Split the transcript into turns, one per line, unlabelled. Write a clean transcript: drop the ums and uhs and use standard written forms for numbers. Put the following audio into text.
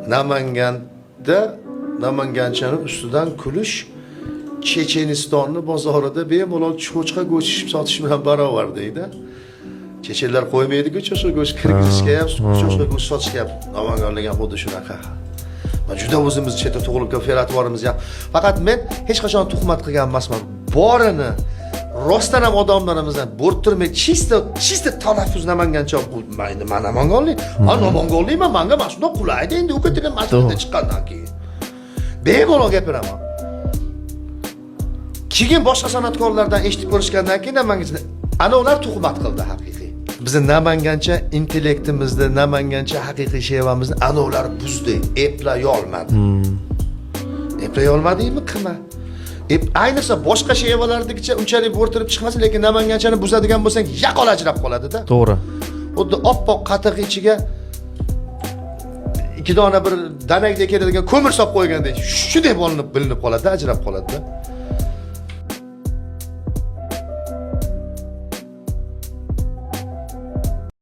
Namanganda namanganchani ustidan kulish Chechenistonni bozorida bemalol cho'chqa go'sht sotish bilan barobar deydi. Chechenlar qo'ymaydi-ku cho'chqa go'sht kirgizishga ham, cho'chqa go'sht sotishga ham. Namanganlik ham xuddi shunaqa. Men juda o'zimiz chetda tug'ilib fe'l-atvorimiz ham. Faqat men hech qachon tuhmat qilgan emasman. Borini rostdan ham odamlarimizdan bo'rttirmay chista talaffuz namangancha mayli, men namanganlik, men namanganlikman, menga mana shunday qulaydi endi u ketidan masjiddan chiqqandan keyin. Bemalol gapiraman. Keyin boshqa san'atkorlardan eshitib ko'rishgandan keyin namangancha ana ular tuhmat qildi haqiqiy. Bizning namangancha intellektimizni, namangancha haqiqiy shevamizni ana ular buzdi, eplay olmadi. Eplay olmadingmi, qilma. Ayniqsa boshqa shevalardagicha unchalik bo'rtirib chiqmasin, lekin namanganchani buzadigan bo'lsang, yaqol ajrab qoladi-da.
To'g'ri.
Xuddi oppoq qatiq ichiga ikki dona bir danakdek keladigan ko'mir solib qo'ygandek, shunday bilinib qoladi, ajrab qoladi-da.